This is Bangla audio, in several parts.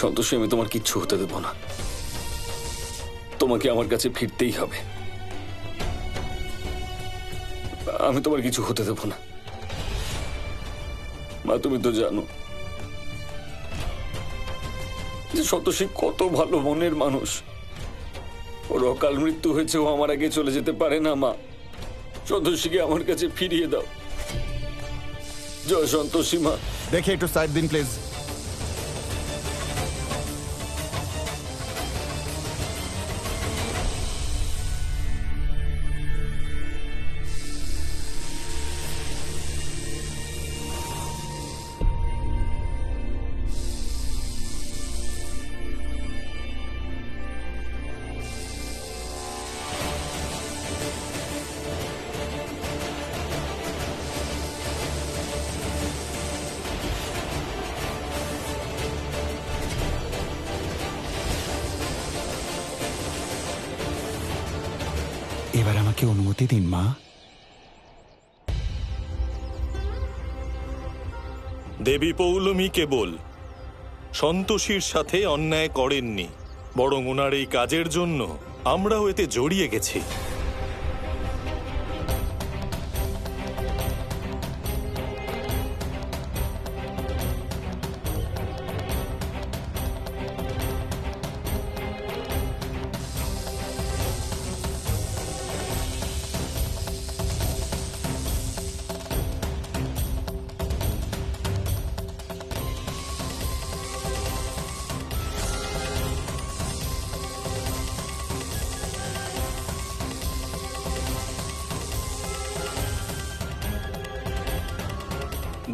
সন্তোষী, আমি তোমার কিচ্ছু হতে দেব না। তোমাকে আমার কাছে ফিরতেই হবে। আমি তোমার কিছু হতে দেব না। মা, তুমি তো জানো যে সন্তোষী কত ভালো মনের মানুষ। ওর অকাল মৃত্যু হয়েছে, ও আমার আগে চলে যেতে পারে না। মা, সন্তোষীকে আমার কাছে ফিরিয়ে দাও। জয় সন্তোষী মা। দেখে একটু সাইড দিন প্লিজ। এবার আমাকে অনুমতি দিন মা। দেবী পৌলমী কেবল সন্তোষীর সাথে অন্যায় করেননি, বরং ওনার এই কাজের জন্য আমরাও এতে জড়িয়ে গেছি।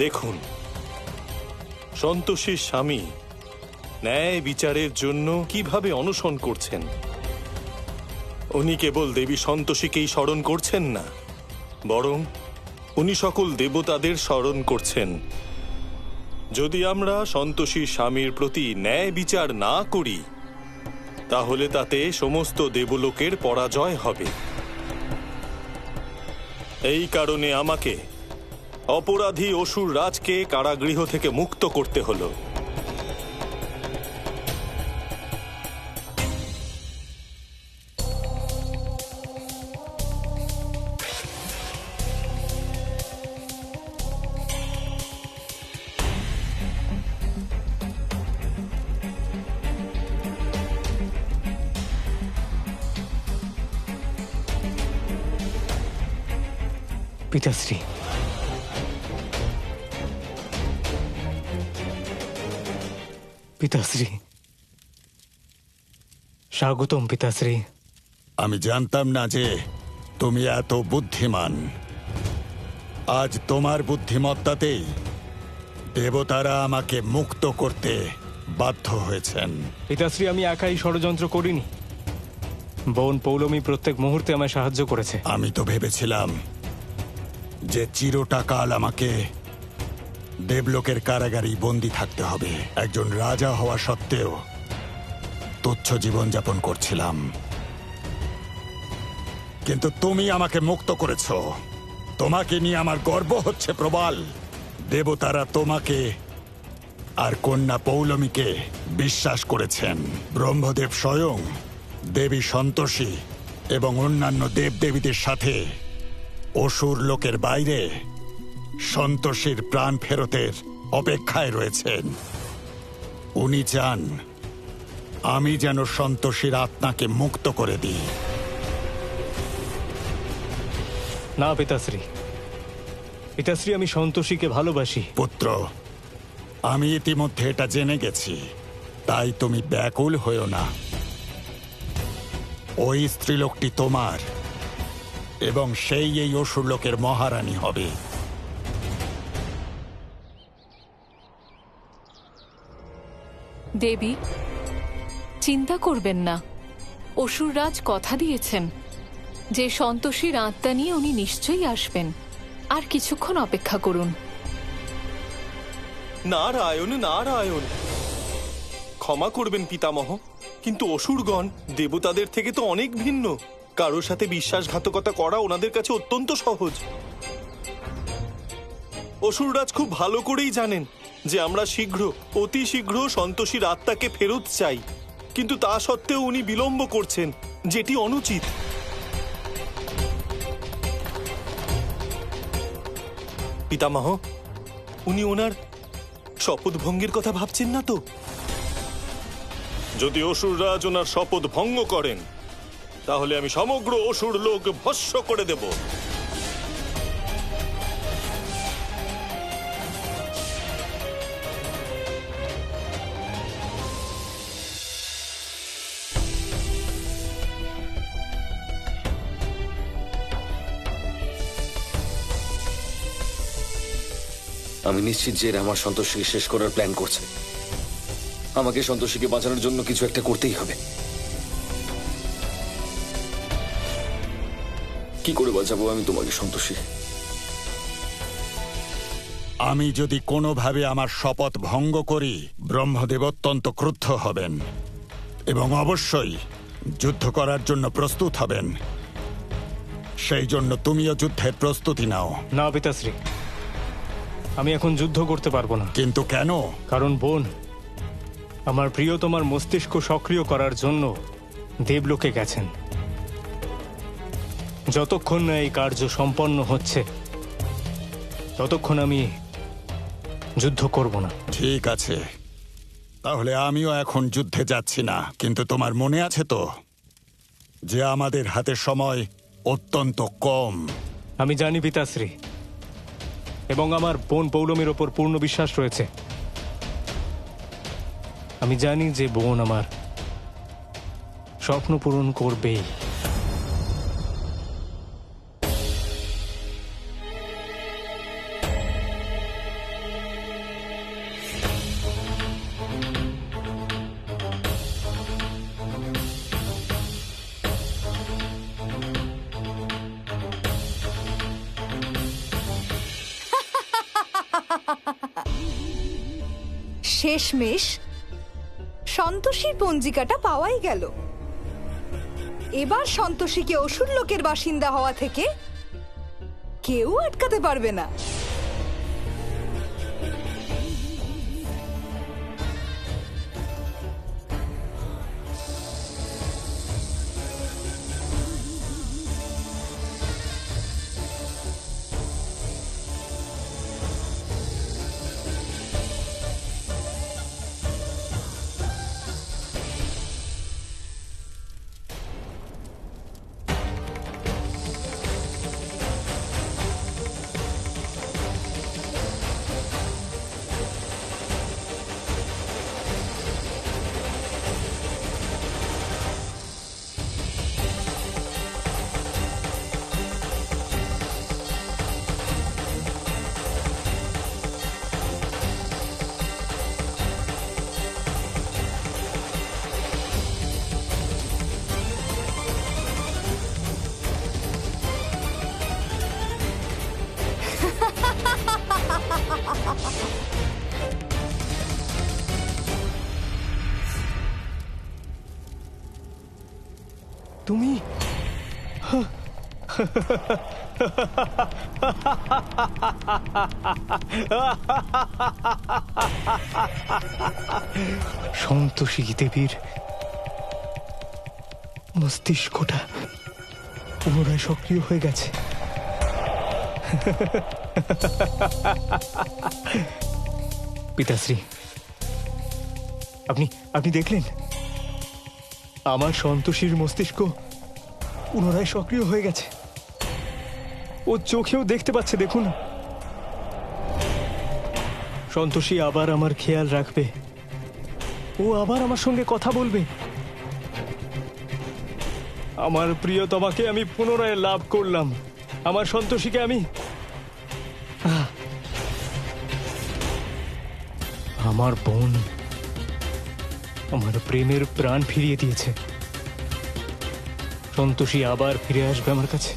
দেখুন, সন্তোষীর স্বামী ন্যায় বিচারের জন্য কিভাবে অনশন করছেন। উনি কেবল দেবী সন্তোষীকেই স্মরণ করছেন না, বরং উনি সকল দেবতাদের স্মরণ করছেন। যদি আমরা সন্তোষীর স্বামীর প্রতি ন্যায় বিচার না করি, তাহলে তাতে সমস্ত দেবলোকের পরাজয় হবে। এই কারণে আমাকে অপরাধী অসুর রাজকে কারাগৃহ থেকে মুক্ত করতে হলো। পিতাশ্রী, পিতাশ্রী, স্বাগতম পিতাশ্রী। আমি জানতাম না যে তুমি এত বুদ্ধিমান। আজ তোমার বুদ্ধিমত্তাতেই দেবতারা আমাকে মুক্ত করতে বাধ্য হয়েছেন। পিতাশ্রী, আমি একাই ষড়যন্ত্র করিনি। বোন পৌলমী প্রত্যেক মুহূর্তে আমায় সাহায্য করেছে। আমি তো ভেবেছিলাম যে চিরটাকাল আমাকে দেবলোকের কারাগারেই বন্দী থাকতে হবে। একজন রাজা হওয়া সত্ত্বেও তুচ্ছ জীবনযাপন করছিলাম, কিন্তু তুমি আমাকে মুক্ত করেছ। তোমাকে নিয়ে আমার গর্ব হচ্ছে প্রবাল। দেবতারা তোমাকে আর কন্যা পৌলমীকে বিশ্বাস করেছেন। ব্রহ্মদেব স্বয়ং দেবী সন্তোষী এবং অন্যান্য দেবদেবীদের সাথে অসুর লোকের বাইরে সন্তোষীর প্রাণ ফেরতের অপেক্ষায় রয়েছেন। উনি চান আমি যেন সন্তোষীর আত্মাকে মুক্ত করে দিই। না পিতাশ্রী, পিতাশ্রী, আমি সন্তোষীকে ভালোবাসি। পুত্র, আমি ইতিমধ্যে এটা জেনে গেছি, তাই তুমি ব্যাকুল হয়েও না। ওই স্ত্রীলোকটি তোমার, এবং সেই এই অসুর লোকের মহারানী হবে। দেবী, চিন্তা করবেন না। অসুররাজ কথা দিয়েছেন যে সন্তোষীর আত্মা নিয়ে উনি নিশ্চয়ই আসবেন। আর কিছুক্ষণ অপেক্ষা করুন। নারায়ণ নারায়ণ, ক্ষমা করবেন পিতামহ, কিন্তু অসুরগণ দেবতাদের থেকে তো অনেক ভিন্ন। কারোর সাথে বিশ্বাসঘাতকতা করা ওনাদের কাছে অত্যন্ত সহজ। অসুররাজ খুব ভালো করেই জানেন যে আমরা অতি শীঘ্র সন্তোষীর আত্মাকে ফেরত চাই, কিন্তু তা সত্ত্বেও উনি বিলম্ব করছেন, যেটি অনুচিত। পিতামহ, উনি ওনার শপথ ভঙ্গের কথা ভাবছেন না তো? যদি অসুররাজ ওনার শপথ ভঙ্গ করেন, তাহলে আমি সমগ্র অসুর লোক ভস্ম করে দেব। আমি নিশ্চিত যে এরা আমার সন্তোষীকে শেষ করার প্ল্যান করছে। আমাকে সন্তোষীকে বাঁচানোর জন্য কিছু একটা করতেই হবে। কি করে বাঁচাবো আমি তোমাকে সন্তোষী? আমি যদি কোনোভাবে আমার শপথ ভঙ্গ করি, ব্রহ্মদেব অত্যন্ত ক্রুদ্ধ হবেন এবং অবশ্যই যুদ্ধ করার জন্য প্রস্তুত হবেন। সেই জন্য তুমিও যুদ্ধের প্রস্তুতি নাও। না পিতাশ্রী, আমি এখন যুদ্ধ করতে পারবো না। কিন্তু কেন? কারণ বোন আমার প্রিয়তমার মস্তিষ্ক সক্রিয় করার জন্য দেবলোকে গেছেন। যতক্ষণ না এই কার্য সম্পন্ন হচ্ছে ততক্ষণ আমি যুদ্ধ করব না। ঠিক আছে, তাহলে আমিও এখন যুদ্ধে যাচ্ছি না। কিন্তু তোমার মনে আছে তো যে আমাদের হাতে সময় অত্যন্ত কম। আমি জানি পিতাশ্রী, এবং আমার বোন পৌলমীর ওপর পূর্ণ বিশ্বাস রয়েছে। আমি জানি যে বোন আমার স্বপ্ন পূরণ করবেই। শেষমেশ সন্তোষীর পঞ্জিকাটা পাওয়াই গেল। এবার সন্তোষীকে অসুর লোকের বাসিন্দা হওয়া থেকে কেউ আটকাতে পারবে না। তুমি সন্তোষী দেবীর মস্তিষ্কটা পুনরায় সক্রিয় হয়ে গেছে। পিতাশ্রী, আপনি দেখলেন আমার সন্তোষীর মস্তিষ্ক পুনরায় সক্রিয় হয়ে গেছে। ও চোখেও দেখতে পাচ্ছে, দেখুন। সন্তোষী আবার আমার খেয়াল রাখবে, ও আবার আমার সঙ্গে কথা বলবে। আমার প্রিয়তমাকে আমি পুনরায় লাভ করলাম। আমার সন্তোষীকে আমি আমার বোন আমার প্রেমের প্রাণ ফিরিয়ে দিয়েছে। সন্তোষী আবার ফিরে আসবে আমার কাছে।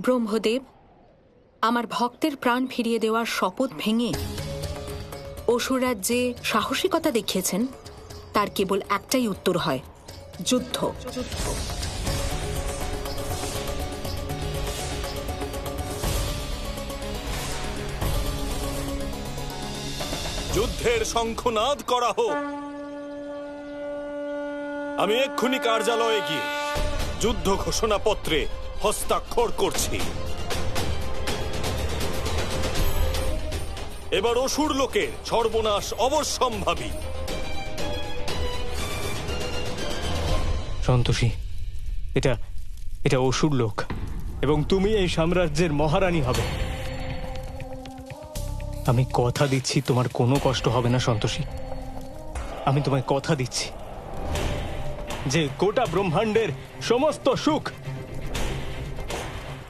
ব্রহ্মদেব, আমার ভক্তের প্রাণ ফিরিয়ে দেওয়ার শপথ ভেঙে অসুররাজ যে সাহসিকতা দেখিয়েছেন তার কেবল একটাই উত্তর হয়, যুদ্ধ। যুদ্ধের শঙ্খনাদ করা হোক। আমি এক্ষুনি কার্যালয়ে গিয়ে যুদ্ধ ঘোষণাপত্রে হস্তাক্ষর করছি। এবার অসুর লোকের সর্বনাশ অবশ্যম্ভাবী। সন্তোষী, এটা অসুর লোক, এবং তুমি এই সাম্রাজ্যের মহারানী হবে। আমি কথা দিচ্ছি তোমার কোনো কষ্ট হবে না সন্তোষী। আমি তোমায় কথা দিচ্ছি যে গোটা ব্রহ্মাণ্ডের সমস্ত সুখ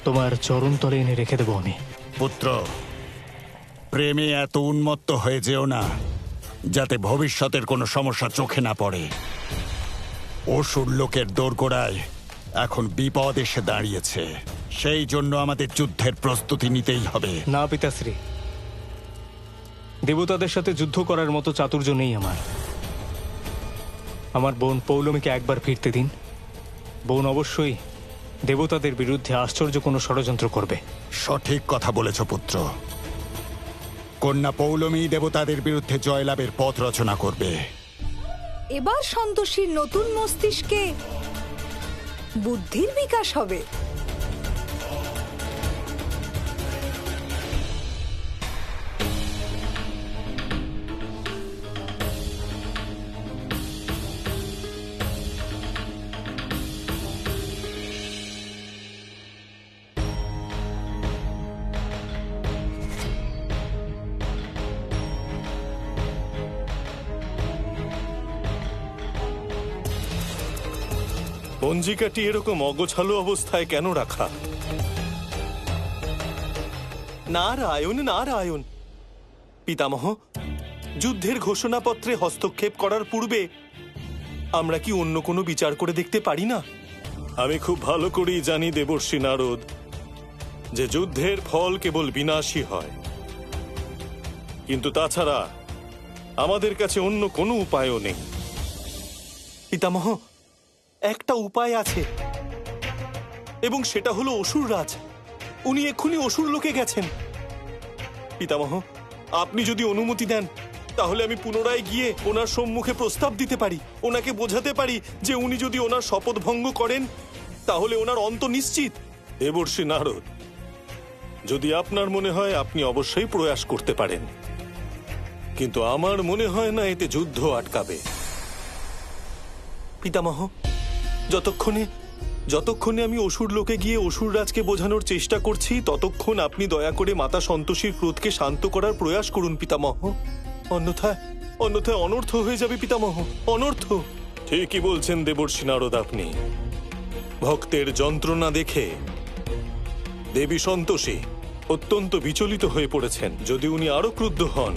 তোমার চরণতলে এনে রেখে দেবো আমি। পুত্র, প্রেমে এত উন্মত্ত হয়ে যেও না যাতে ভবিষ্যতের কোনো সমস্যা চোখে না পড়ে। অসুর লোকের দোরগোড়ায় এখন বিপদ এসে দাঁড়িয়েছে, সেই জন্য আমাদের যুদ্ধের প্রস্তুতি নিতেই হবে। না পিতাশ্রী, দেবতাদের সাথে যুদ্ধ করার মতো চাতুর্য নেই আমার। আমার বোন পৌলমীকে একবার ফিরতে দিন। বোন অবশ্যই দেবতাদের বিরুদ্ধে আশ্চর্য কোনো ষড়যন্ত্র করবে। সঠিক কথা বলেছ পুত্র। কন্যা পৌলমী দেবতাদের বিরুদ্ধে জয়লাভের পথ রচনা করবে। এবার সন্তোষীর নতুন মস্তিষ্কে বুদ্ধির বিকাশ হবে। পঞ্জিকাটি এরকম অগোছালো অবস্থায় কেন রাখা? নারায়ণ নারায়ণ। পিতামহ, যুদ্ধের ঘোষণাপত্রে হস্তক্ষেপ করার পূর্বে আমরা কি অন্য কোনো বিচার করে দেখতে পারি না? আমি খুব ভালো করেই জানি দেবর্ষি নারদ যে যুদ্ধের ফল কেবল বিনাশী হয়, কিন্তু তাছাড়া আমাদের কাছে অন্য কোনো উপায়ও নেই। পিতামহ, একটা উপায় আছে, এবং সেটা হলো অসুররাজ। উনি এক্ষুনি অসুর লোকে গেছেন। পিতামহ, আপনি যদি অনুমতি দেন তাহলে আমি পুনরায় গিয়ে ওনার সম্মুখে প্রস্তাব দিতে পারি, ওনাকে বোঝাতে পারি যে উনি যদি ওনার শপথ ভঙ্গ করেন তাহলে ওনার অন্ত নিশ্চিত। দেবর্ষি নারদ, যদি আপনার মনে হয় আপনি অবশ্যই প্রয়াস করতে পারেন, কিন্তু আমার মনে হয় না এতে যুদ্ধ আটকাবে। পিতামহ, যতক্ষণে আমি অসুর লোকে গিয়ে অসুররাজকে বোঝানোর চেষ্টা করছি, ততক্ষণ আপনি দয়া করে মাতা সন্তোষীর ক্রোধকে শান্ত করার প্রয়াস করুন পিতামহ। অন্যথায় অনর্থ হয়ে যাবে পিতামহ, অনর্থ। ঠিকই বলছেন দেবর্ষি নারদ, আপনি ভক্তের যন্ত্রণা দেখে দেবী সন্তোষী অত্যন্ত বিচলিত হয়ে পড়েছেন। যদি উনি আরো ক্রুদ্ধ হন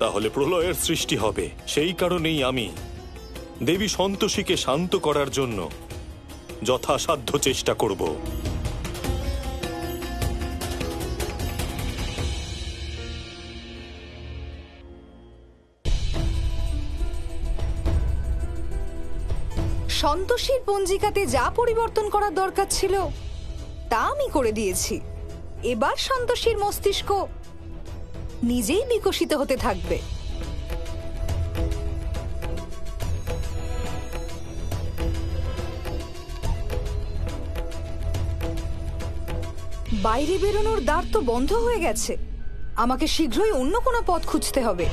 তাহলে প্রলয়ের সৃষ্টি হবে। সেই কারণেই আমি দেবী সন্তোষীকে শান্ত করার জন্য যথাসাধ্য চেষ্টা করব। সন্তোষীর পঞ্জিকাতে যা পরিবর্তন করার দরকার ছিল তা আমি করে দিয়েছি। এবার সন্তোষীর মস্তিষ্ক নিজেই বিকশিত হতে থাকবে। বাইরে বেরোনোর দ্বার তো বন্ধ হয়ে গেছে, আমাকে শীঘ্রই অন্য কোনো পথ খুঁজতে হবে।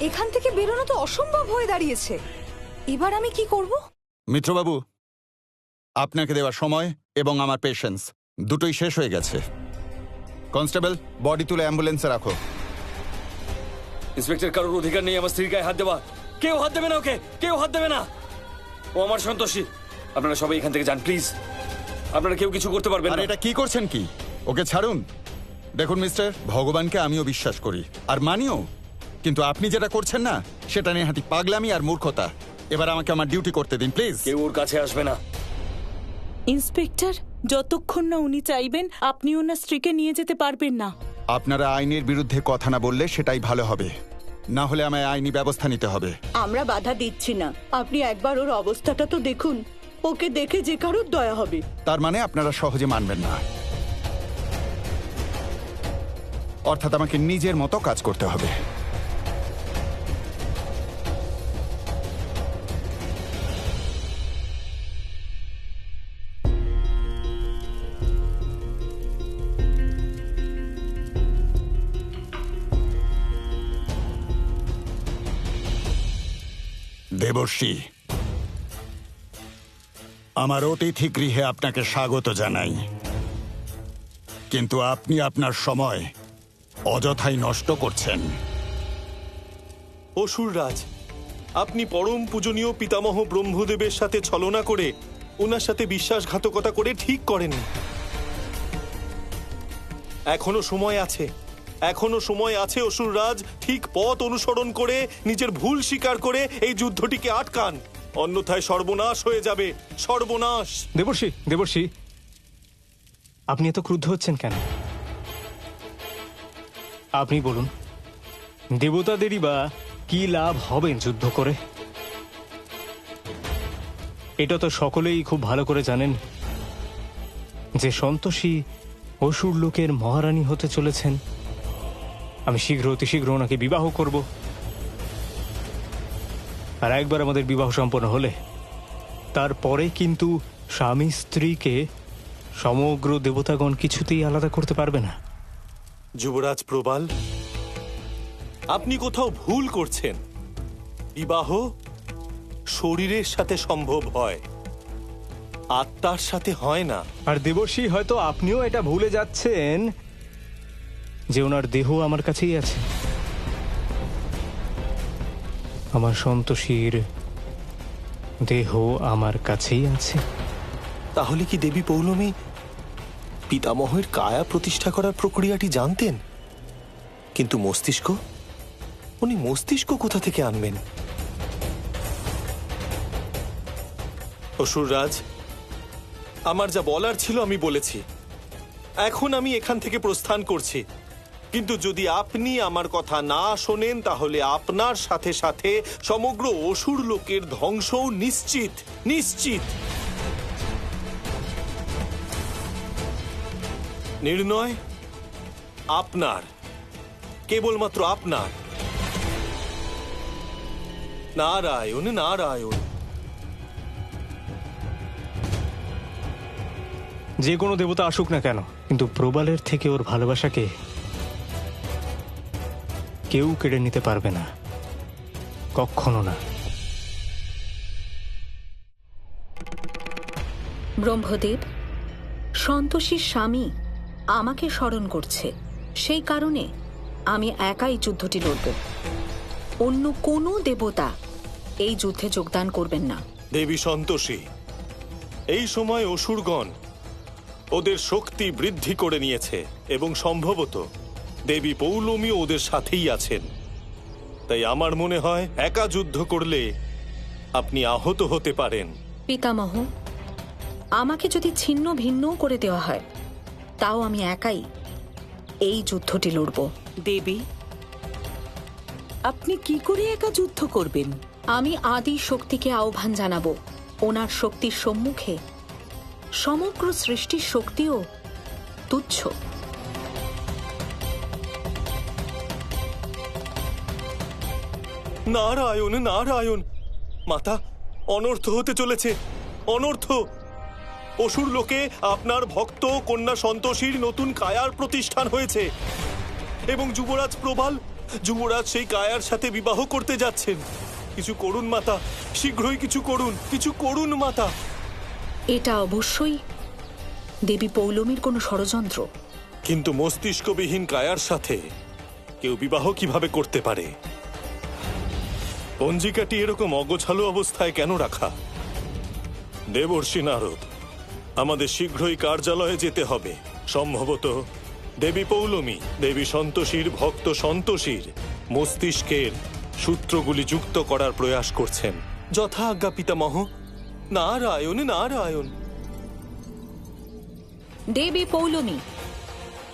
এখান থেকে বেরোনো তো অসম্ভব হয়ে দাঁড়িয়েছে। এবার আমি কি করব? মিত্রবাবু, আপনাকে দেওয়া সময় এবং আমার পেশেন্স দুটোই শেষ হয়ে গেছে। কনস্টেবল, বডি তুলে অ্যাম্বুলেন্সে রাখো। ইন্সপেক্টর, কারোর অধিকার নেই আমার স্ত্রীর গায়ে হাত দেওয়া। কেউ হাত দেবে না ওকে, কেউ হাত দেবে না। ও আমার সন্তোষী। আপনারা সবাই এখান থেকে যান প্লিজ। আপনারা কেউ কিছু করতে পারবেন আর না। এটা কি করছেন কি? ওকে ছাড়ুন। দেখুন মিস্টার, ভগবানকে আমিও বিশ্বাস করি আর মানিও, কিন্তু আপনি যেটা করছেন না সেটা নেহাতি পাগলামি আর মূর্খতা। এবার আমাকে আমার ডিউটি করতে দিন প্লিজ। কেউ ওর কাছে আসবে না। ইন্সপেক্টর, যতক্ষণ না উনি চাইবেন আপনি ওনার স্ত্রীকে নিয়ে যেতে পারবেন না। আপনারা আইনের বিরুদ্ধে কথা না বললে সেটাই ভালো হবে, না হলে আমায় আইনি ব্যবস্থা নিতে হবে। আমরা বাধা দিচ্ছি না, আপনি একবার ওর অবস্থাটা তো দেখুন। ওকে দেখে যে কারোর দয়া হবে। তার মানে আপনারা সহজে মানবেন না, অর্থাৎ আমাকে নিজের মতো কাজ করতে হবে। দেবর্ষী, আমার অতিথি গৃহে আপনাকে স্বাগত জানাই, কিন্তু আপনি আপনার সময় অযথাই নষ্ট করছেন। অসুররাজ, আপনি পরম পূজনীয় পিতামহ ব্রহ্মদেবের সাথে ছলনা করে ওনার সাথে বিশ্বাসঘাতকতা করে ঠিক করেন। এখনো সময় আছে, এখনো সময় আছে অসুররাজ। ঠিক পথ অনুসরণ করে নিজের ভুল স্বীকার করে এই যুদ্ধটিকে আটকান, অন্যথায় সর্বনাশ হয়ে যাবে, সর্বনাশ। দেবর্ষী, দেবর্ষী, আপনি এত ক্রুদ্ধ হচ্ছেন কেন? আপনি বলুন, দেবতাদেরই বা কি লাভ হবে যুদ্ধ করে? এটা তো সকলেই খুব ভালো করে জানেন যে সন্তোষী অসুর লোকের মহারানী হতে চলেছেন। আমি অতি শীঘ্র ওনাকে বিবাহ করব, আর একবার আমাদের বিবাহ সম্পন্ন হলে তারপরে কিন্তু স্বামী স্ত্রীকে সমগ্র দেবতাগণ কিছুতেই আলাদা করতে পারবে না। যুবরাজ প্রবাল, আপনি কোথাও ভুল করছেন। বিবাহ শরীরের সাথে সম্ভব হয়, আত্মার সাথে হয় না। আর দেবর্ষী, হয়তো আপনিও এটা ভুলে যাচ্ছেন যে ওনার দেহ আমার কাছেই আছে। আমার সন্তোষীর দেহ আমার কাছেই আছে। তাহলে কি দেবী পৌলমী পিতামহের কায়া প্রতিষ্ঠা করার প্রক্রিয়াটি জানতেন? কিন্তু মস্তিষ্ক, উনি মস্তিষ্ক কোথা থেকে আনবেন? অসুররাজ, আমার যা বলার ছিল আমি বলেছি। এখন আমি এখান থেকে প্রস্থান করছি, কিন্তু যদি আপনি আমার কথা না শোনেন তাহলে আপনার সাথে সাথে সমগ্র অসুর লোকের ধ্বংসও নিশ্চিত, নিশ্চিত। নির্ণয় আপনার, কেবলমাত্র আপনার। নারায়ণ, নারায়ণ। যে কোনো দেবতা আসুক না কেন, কিন্তু প্রবালের থেকে ওর ভালোবাসাকে কেউ কেড়ে নিতে পারবে না, কখনো না। ব্রহ্মদেব, সন্তোষীর স্বামী আমাকে স্মরণ করছে, সেই কারণে আমি একাই যুদ্ধটি লড়ব। অন্য কোনো দেবতা এই যুদ্ধে যোগদান করবেন না। দেবী সন্তোষী, এই সময় অসুরগণ ওদের শক্তি বৃদ্ধি করে নিয়েছে এবং সম্ভবত দেবী পৌলমী ওদের সাথেই আছেন। তাই আমার মনে হয় একা যুদ্ধ করলে আপনি আহত হতে পারেন। পিতামহ, আমাকে যদি ছিন্ন ভিন্ন করে দেওয়া হয় তাও আমি একাই এই যুদ্ধটি লড়ব। দেবী, আপনি কি করে একা যুদ্ধ করবেন? আমি আদি শক্তিকে আহ্বান জানাবো। ওনার শক্তির সম্মুখে সমগ্র সৃষ্টির শক্তিও তুচ্ছ। নারায়ণ, নারায়ণ। মাতা, অনর্থ হতে চলেছে, অনর্থ। অসুর লোকে আপনার ভক্ত কন্যা সন্তোষীর নতুন কায়ার প্রতিষ্ঠান হয়েছে এবং যুবরাজ প্রবাল, যুবরাজ সেই কায়ার সাথে বিবাহ করতে যাচ্ছেন। কিছু করুন মাতা, শীঘ্রই কিছু করুন, কিছু করুন মাতা। এটা অবশ্যই দেবী পৌলমীর কোনো ষড়যন্ত্র। কিন্তু মস্তিষ্কবিহীন কায়ার সাথে কেউ বিবাহ কিভাবে করতে পারে? পঞ্জিকাটি এরকম অগোছালো অবস্থায় কেন রাখা? দেবর্ষি নারদ, আমাদের শীঘ্রই কার্যালয়ে যেতে হবে। সম্ভবত দেবী পৌলমী দেবী সন্তোষীর ভক্ত সন্তোষীর মস্তিষ্কের সূত্রগুলি যুক্ত করার প্রয়াস করছেন। যথা আজ্ঞা পিতামহ। নারায়ণ, নারায়ণ। দেবী পৌলমী,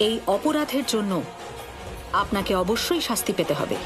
এই অপরাধের জন্য আপনাকে অবশ্যই শাস্তি পেতে হবে।